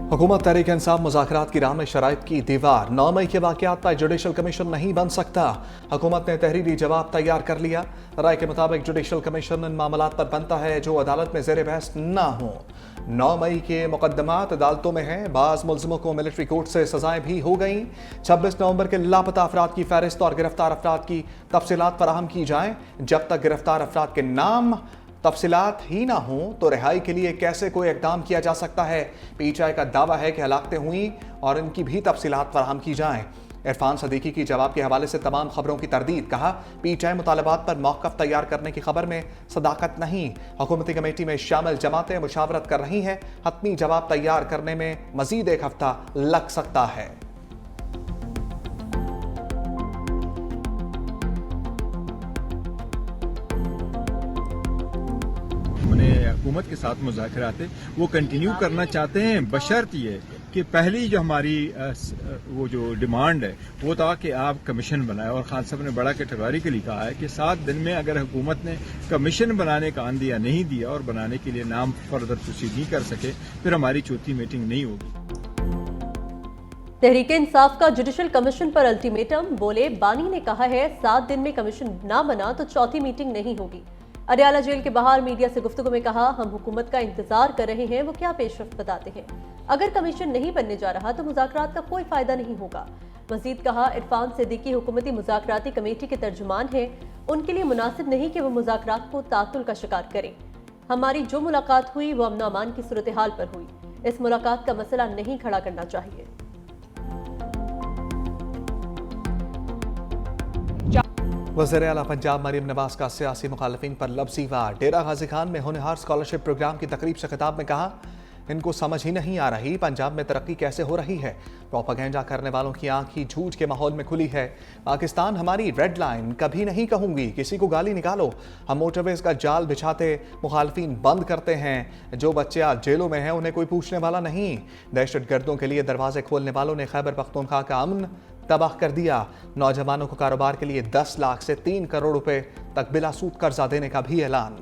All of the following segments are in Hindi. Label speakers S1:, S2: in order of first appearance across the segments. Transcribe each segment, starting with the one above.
S1: हुकूमत तहरीक इंसाफ मुज़ाकरात की राह में शराइत की दीवार। 9 मई के वाक़यात पर जुडिशल कमीशन नहीं बन सकता। हुकूमत ने तहरीरी जवाब तैयार कर लिया। राय के मुताबिक जुडिशल कमीशन इन मामलात पर बनता है जो अदालत में ज़ेर बहस ना हो। 9 मई के मुकदमात अदालतों में हैं। बाज़ मुल्ज़िमों को मिलिट्री कोर्ट से सजाएं भी हो गईं। 26 नवंबर के लापता अफराद की फहरिस्त और गिरफ्तार अफराद की तफसीलात फराहम की जाएं। जब तक गिरफ्तार अफराद के नाम तफसीलात ही ना हों तो रिहाई के लिए कैसे कोई इकदाम किया जा सकता है। पीटीआई का दावा है कि हलाकतें हुई और इनकी भी तफसीलात फराहम की जाएं। इरफान सदीकी की जवाब के हवाले से तमाम खबरों की तरदीद। कहा, पीटीआई मुतालबात पर मौक़िफ़ तैयार करने की खबर में सदाकत नहीं। हुकूमती कमेटी में शामिल जमातें मुशावरत कर रही हैं। हतमी जवाब तैयार करने में मजीद एक हफ्ता लग सकता है।
S2: हुकूमत के साथ मुज़ाकरात वो कंटिन्यू करना चाहते हैं, बशर्त ये कि पहली जो हमारी वो जो डिमांड है वो था कि आप कमीशन बनाए। और खान साहब ने बड़ा कैटेगोरिकली कहा है कि 7 दिन में अगर हुकूमत ने कमीशन बनाने का आंदिया नहीं दिया और बनाने के लिए नाम फर्दर प्रोसीड नहीं कर सके, फिर हमारी चौथी मीटिंग नहीं होगी।
S3: तहरीक इंसाफ का जुडिशल कमीशन पर अल्टीमेटम। बोले, बानी ने कहा है 7 दिन में कमीशन ना बना तो चौथी मीटिंग नहीं होगी। अडयाला जेल के बाहर मीडिया से गुफ्तगू में कहा, हम हुकूमत का इंतजार कर रहे हैं, वो क्या पेशरफ्त बताते हैं। अगर कमीशन नहीं बनने जा रहा तो मुज़ाकरात का कोई फायदा नहीं होगा। मजीद कहा, इरफान सिद्दीकी हुकूमती मुज़ाकराती कमेटी के तर्जुमान हैं, उनके लिए मुनासिब नहीं कि वो मुज़ाकरात को तातुल का शिकार करें। हमारी जो मुलाकात हुई वो अमन अमान की सूरत हाल पर हुई। इस मुलाकात का मसला नहीं खड़ा करना चाहिए।
S1: वज़ीर आला पंजाब मरीम नवाज का सियासी मुखालफिन पर लफ्ज़ी वार। डेरा गाजी खान में होनहार स्कॉलरशिप प्रोग्राम की तकरीब से खिताब में कहा, इनको समझ ही नहीं आ रही पंजाब में तरक्की कैसे हो रही है। प्रोपेगेंडा करने वालों की आंख ही झूठ के माहौल में खुली है। पाकिस्तान हमारी रेड लाइन कभी नहीं कहूंगी, किसी को गाली निकालो। हम मोटरवेज का जाल बिछाते मुखालफिन बंद करते हैं। जो बच्चे आज जेलों में हैं उन्हें कोई पूछने वाला नहीं। दहशतगर्दों के लिए दरवाजे खोलने वालों ने खैबर पख्तूनख्वा का अमन तबाह कर दिया। नौजवानों को कारोबार के लिए 10 लाख से 3 करोड़ रुपए तक बिला सूद कर्जा देने का भी ऐलान।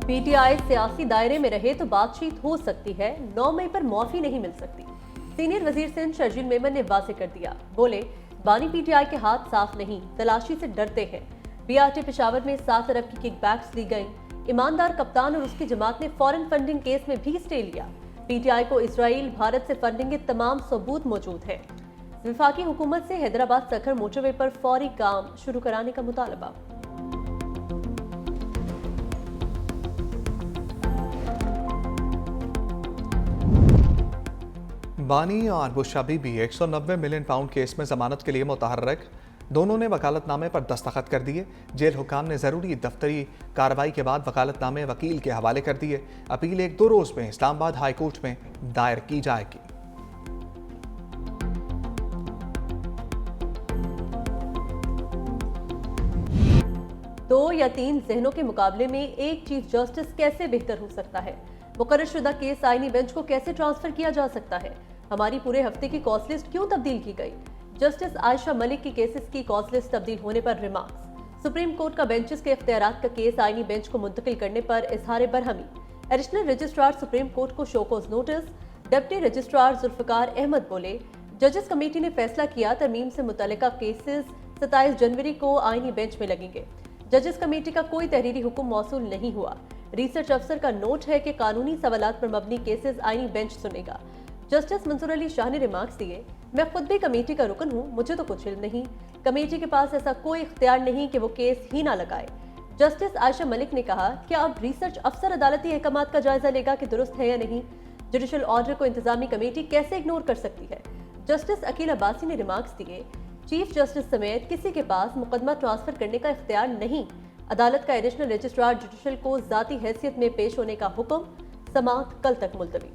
S3: पीटीआई सियासी दायरे में रहे तो बातचीत हो सकती है, 9 मई पर माफी नहीं मिल सकती। सीनियर वजीर सिंध शर्जील मेमन ने वाजे कर दिया। बोले, बानी पीटीआई के हाथ साफ नहीं, तलाशी से डरते हैं। बीआरटी पेशावर में 7 अरब की किकबैक्स ली गई। ईमानदार कप्तान और उसकी जमात ने फॉरेन फंडिंग केस में भी स्टे लिया। पीटीआई को इसराइल भारत से फंडिंग के तमाम सबूत मौजूद है। वफाकी हुकूमत से हैदराबाद सखर मोटरवे पर फौरी काम शुरू कराने का मुतालबा।
S1: बानी और बुशा बीबी 190 मिलियन पाउंड केस में जमानत के लिए मुतहर्रिक। दोनों ने वकालतनामे पर दस्तखत कर दिए। जेल हुकाम ने जरूरी दफ्तरी कार्रवाई के बाद वकालतनामे वकील के हवाले कर दिए। अपील 1-2 रोज में इस्लामाबाद हाई कोर्ट में दायर की जाएगी।
S3: 2 या 3 जहनों के मुकाबले में एक चीफ जस्टिस कैसे बेहतर हो सकता है। मुकर्ररशुदा केस आईनी बेंच को कैसे ट्रांसफर किया जा सकता है। हमारी पूरे हफ्ते की कॉज लिस्ट क्यों तब्दील की गई। जस्टिस आयशा मलिक की केसेस की कॉज लिस्ट तब्दील होने पर रिमार्क्स। सुप्रीम कोर्ट का बेंचेस के इख्तियारात का केस आईनी बेंच को मुंतकिल करने पर इजहार बरहमी। एडिशनल रजिस्ट्रार सुप्रीम कोर्ट को show cause notice. Deputy registrar Zulfiqar Ahmed बोले, जजेस कमेटी ने फैसला किया तरमीम से मुतल्लिका केसेस 27 जनवरी को आईनी बेंच में लगेंगे। जजेस कमेटी का कोई तहरीरी हुक्म मौसूल नहीं हुआ। रिसर्च अफसर का नोट है कि कानूनी सवालात पर मबनी केसेस आईनी बेंच सुनेगा। जस्टिस मंसूर अली शाह ने रिमार्क्स दिए, मैं खुद भी कमेटी का रुकन हूँ, मुझे तो कुछ इल्म नहीं। कमेटी के पास ऐसा कोई इख्तियार नहीं कि वो केस ही ना लगाए। जस्टिस आयशा मलिक ने कहा, क्या अब रिसर्च अफसर अदालती अहकामात का जायजा लेगा कि दुरुस्त है या नहीं। जुडिशल ऑर्डर को इंतजामी कमेटी कैसे इग्नोर कर सकती है। जस्टिस अकील अब्बासी ने रिमार्क्स दिए, चीफ जस्टिस समेत किसी के पास मुकदमा ट्रांसफर करने का इख्तियार नहीं। अदालत का एडिशनल रजिस्ट्रार जुडिशल को जाती हैसियत में पेश होने का हुक्म। समाअत कल तक मुलतवी।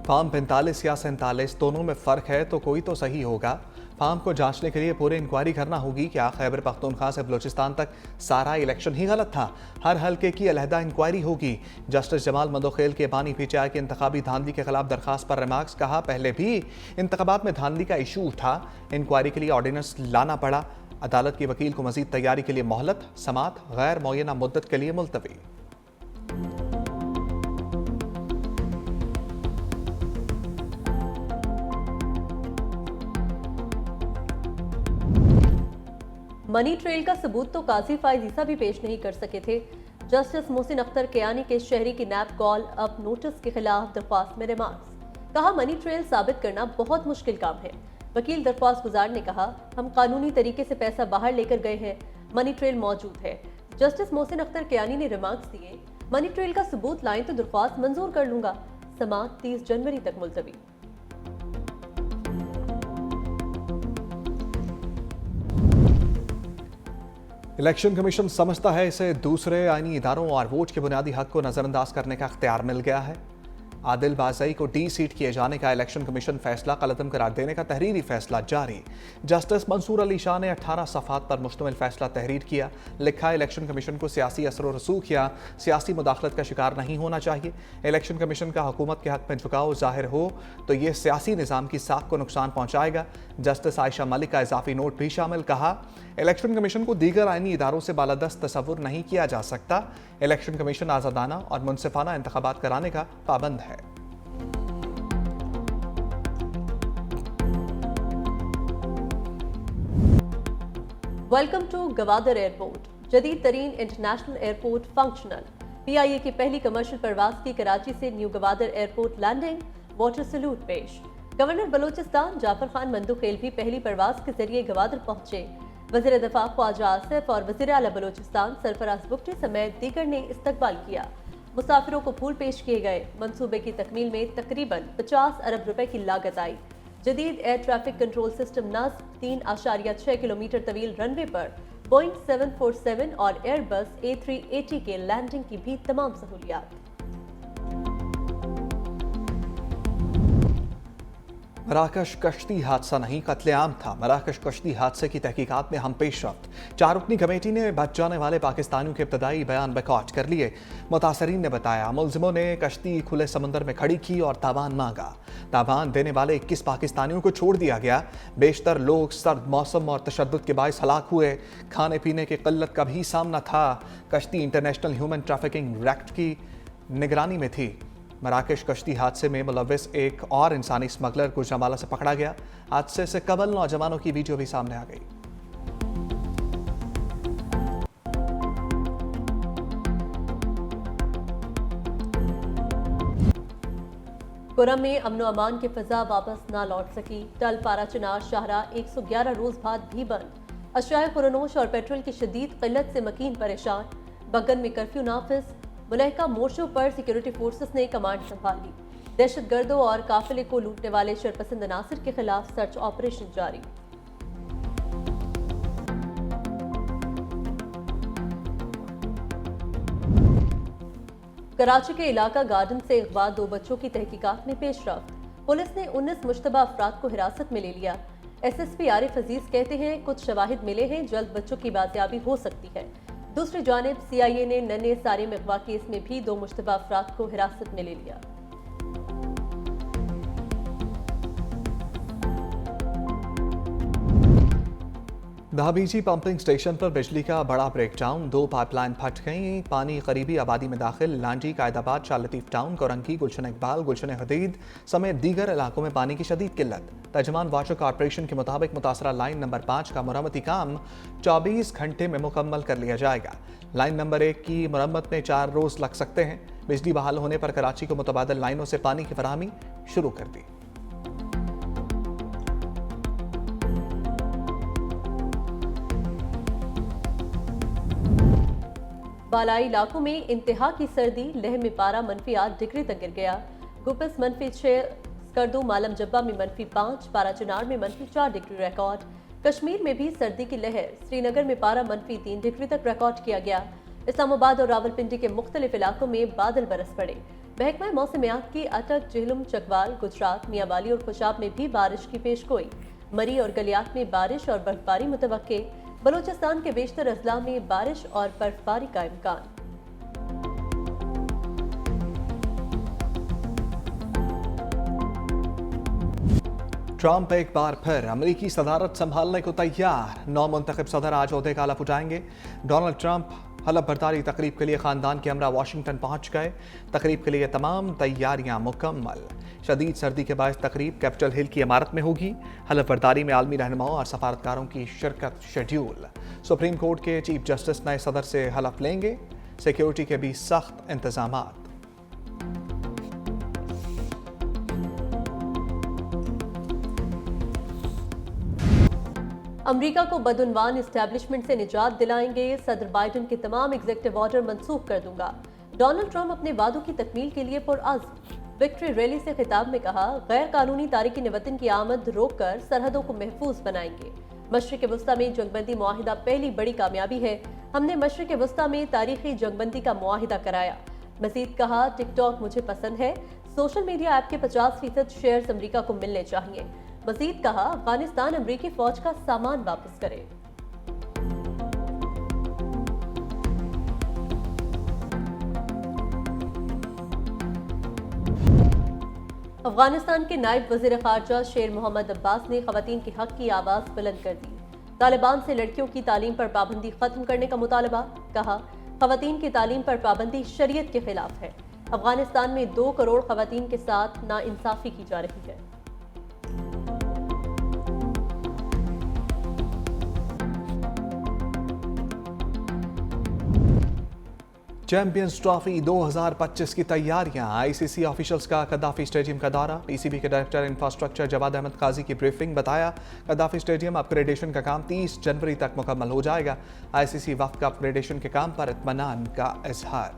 S1: फॉर्म 45 या 47 दोनों में फ़र्क है तो कोई तो सही होगा। फार्म को जांचने के लिए पूरी इंक्वायरी करना होगी। क्या खैबर पख्तूनख्वा से बलूचिस्तान तक सारा इलेक्शन ही गलत था? हर हल्के की अलहदा इंक्वायरी होगी। जस्टिस जमाल मंदोखेल के बानी पीटीआई की इंतखाबी धांधली के खिलाफ दरखास्त पर रिमार्क्स। कहा, पहले भी इंतखाबात में धांधली का इशू उठा, इंक्वायरी के लिए ऑर्डिनेंस लाना पड़ा। अदालत के वकील को मजीद तैयारी के लिए मोहलत, समात गैर मुअय्यना मुद्दत के लिए मुलतवी।
S3: मनी ट्रेल का सबूत तो काजी फायज ईसा भी पेश नहीं कर सके थे। जस्टिस मोहसिन अख्तर कियानी के शहरी की नैप कॉल अब नोटिस के खिलाफ दरख्वास्त में रिमार्क्स। कहा, मनी ट्रेल साबित करना बहुत मुश्किल काम है। वकील दरख्वास्त गुजार ने कहा, हम कानूनी तरीके से पैसा बाहर लेकर गए हैं, मनी ट्रेल मौजूद है। जस्टिस मोहसिन अख्तर कियानी ने रिमार्क्स दिए, मनी ट्रेल का सबूत लाएं तो दरख्वास्त मंजूर कर लूंगा। समाअत 30 जनवरी तक मुलतवी।
S1: इलेक्शन कमीशन समझता है इसे दूसरे आईनी इदारों और वोट के बुनियादी हक को नजरअंदाज करने का इख्तियार मिल गया है। आदिल बाज़ई को डी सीट किए जाने का इलेक्शन कमीशन फैसला कलअदम करार देने का तहरीरी फैसला जारी। जस्टिस मंसूर अली शाह ने 18 सफ़ात पर मुश्तमिल फैसला तहरीर किया। लिखा, इलेक्शन कमीशन को सियासी असर व रसूख या सियासी मुदाखलत का शिकार नहीं होना चाहिए। इलेक्शन कमीशन का हुकूमत के हक में झुकाव जाहिर हो तो ये सियासी निज़ाम की साख को नुकसान पहुँचाएगा। जस्टिस आयशा मलिक का इजाफी नोट भी शामिल। कहा, इलेक्शन कमीशन को दीगर आईनी इदारों से बालादस्त तस्वुर नहीं किया जा सकता। इलेक्शन कमीशन आज़ादाना और मुनसिफाना इंतखाबात कराने का पाबंद है।
S3: Welcome to Gwadar airport. जदीद तरीन इंटरनेशनल एयरपोर्ट फंक्शनल। PIA की पहली कमर्शियल परवाज की कराची से new Gwadar airport landing. Water salute पेश। गवर्नर बलोचिस्तान जाफर खान मंदोखेल भी पहली परवाज के जरिए गवादर पहुंचे। वज़ीर दफा ख्वाजा आसिफ और वज़ीर आला बलोचिस्तान सरफराज बुगटी समेत दीगर ने इस्तकबाल किया। मुसाफिरों को फूल पेश किए गए। मंसूबे की तकमील में तकरीबन 50 अरब रुपए की लागत आई। जदीद एयर ट्रैफिक कंट्रोल सिस्टम नस्ब। 3.6 किलोमीटर तवील रनवे पर बोइंग 747 और एयरबस A380 के लैंडिंग की भी तमाम सहूलियात।
S1: मराकश कश्ती हादसा नहीं, कत्लेआम था। मराकश कश्ती हादसे की तहकीकात में हम पेशरफ्त। 4 रुकनी कमेटी ने बच जाने वाले पाकिस्तानियों के इब्तदाई बयान रिकॉर्ड कर लिए। मुतासरीन ने बताया, मुलजिमों ने कश्ती खुले समंदर में खड़ी की और ताबान मांगा। ताबान देने वाले 21 पाकिस्तानियों को छोड़ दिया गया। बेशतर लोग सर्द मौसम और तशद्दुद के बायस हलाक हुए। खाने पीने की किल्लत का भी सामना था। कश्ती इंटरनेशनल ह्यूमन ट्रैफिकिंग एक्ट की निगरानी में थी। मराकश कश्ती हादसे में मुलव्विस एक और इंसानी स्मगलर गुजरांवाला से पकड़ा गया। हादसे से कबल नौजवानों की वीडियो भी सामने आ गई।
S3: कुरम में अमन व अमान की फिजा वापस ना लौट सकी। टल पारा चिनार शाहरा 111 रोज बाद भी बंद। अशियाए खुरनोश और पेट्रोल की शदीद किल्लत से मकीन परेशान। बगन में कर्फ्यू नाफिज। मुलहका मोर्चों पर सिक्योरिटी फोर्सेस ने कमांड संभाली। दहशतगर्दों और काफिले को लूटने वाले शरपसंद अनासर के खिलाफ सर्च ऑपरेशन जारी। कराची के इलाका गार्डन से अगवा 2 बच्चों की तहकीकात में पेशरफ्त। पुलिस ने 19 मुश्तबा अफराद को हिरासत में ले लिया। SSP आरिफ अजीज कहते हैं, कुछ शवाहिद मिले हैं, जल्द बच्चों की बाजियाबी हो सकती है। दूसरी जानिब CIA ने नन्हे सारे में अगवा केस में भी 2 मुश्तबा अफराद को हिरासत में ले लिया।
S1: दहाबीजी पंपिंग स्टेशन पर बिजली का बड़ा ब्रेकडाउन। 2 पाइपलाइन फट गई। पानी करीबी आबादी में दाखिल। लांडी, कायदाबाद, शाह लतीफ टाउन, कोरंगी, गुलशन इकबाल, गुलशन हदीद समेत दीगर इलाकों में पानी की शदीद किल्लत। तर्जमान वाटर कॉर्पोरेशन के मुताबिक मुतासरा लाइन नंबर 5 का मुरम्मती काम 24 घंटे में मुकम्मल कर लिया जाएगा। लाइन नंबर 1 की मुरम्मत में 4 रोज लग सकते हैं। बिजली बहाल होने पर कराची को मुतबादल लाइनों से पानी की फराहमी शुरू कर दी।
S3: बालाई इलाकों में इंतहा की सर्दी। लेह में पारा -8 डिग्री तक गिर गया। गुपिस -6, स्कर्दू मालम जब्बा में -5, पारा चिनार में -4 डिग्री रिकॉर्ड। कश्मीर में भी सर्दी की लहर। श्रीनगर में पारा -3 डिग्री तक रिकॉर्ड किया गया। इस्लामाबाद और रावलपिंडी के मुख्तलिफ इलाकों में बादल बरस पड़े। महकमा मौसमियात की अटक, झेलम, चकवाल, गुजरात, मियांवाली और खुशाब में भी बारिश की पेशगोई। मरी और गलियात में बारिश और बर्फबारी मुतवक्के। बलूचिस्तान के बेशतर अजला में बारिश और बर्फबारी का इम्कान।
S1: ट्रंप एक बार फिर अमेरिकी सदारत संभालने को तैयार। नौ मुंतखब सदर आज ओहदे का हलफ उठाएंगे। डोनाल्ड ट्रंप हलफ बर्दारी तकरीब के लिए खानदान के हमरा वाशिंगटन पहुंच गए। तकरीब के लिए तमाम तैयारियां मुकम्मल। शदीद सर्दी के बायस तकरीब कैपिटल हिल की इमारत में होगी। हलफ बर्दारी में आलमी रहनुमाओं और सफारतकारों की शिरकत शेड्यूल। सुप्रीम कोर्ट के चीफ जस्टिस नए सदर से हलफ लेंगे। सिक्योरिटी के भी सख्त इंतजामात।
S3: अमेरिका को बदउनवान इस्टेब्लिशमेंट से निजात दिलाएंगे। सदर बाइडन के तमाम एग्जीक्यूटिव ऑर्डर मंसूख कर दूंगा। डोनाल्ड ट्रंप अपने वादों की तकमील के लिए पुरअज़्म। विक्ट्री रैली से खिताब में कहा, गैर कानूनी तारिकीन वतन की आमद रोककर सरहदों को महफूज बनाएंगे। मशरिक़ वस्ता में जंगबंदी मुआहिदा पहली बड़ी कामयाबी है। हमने मशरिक़ वस्ता में तारीखी जंगबंदी का मुआहिदा कराया। मजीद कहा, टिकटॉक मुझे पसंद है। सोशल मीडिया ऐप के 50% शेयर्स अमेरिका को मिलने चाहिए। मजीद कहा, अफगानिस्तान अमेरिकी फौज का सामान वापस करे। अफगानिस्तान के नायब वजीर खारजा शेर मोहम्मद अब्बास ने खवातीन के हक की आवाज बुलंद कर दी। तालिबान से लड़कियों की तालीम पर पाबंदी खत्म करने का मुतालबा। कहा, खवातीन की तालीम पर पाबंदी शरीयत के खिलाफ है। अफगानिस्तान में 2 करोड़ खवातीन के साथ नाइंसाफी की जा रही है।
S1: चैंपियंस ट्रॉफी 2025 की तैयारियां। आईसीसी ऑफिशियल्स का कद्दाफी स्टेडियम का दौरा। पीसीबी के डायरेक्टर इंफ्रास्ट्रक्चर जवाद अहमद काजी की ब्रीफिंग। बताया, कद्दाफी स्टेडियम अपग्रेडेशन का काम 30 जनवरी तक मुकम्मल हो जाएगा। आईसीसी वफ्द का अपग्रेडेशन के काम पर इत्मीनान का इजहार।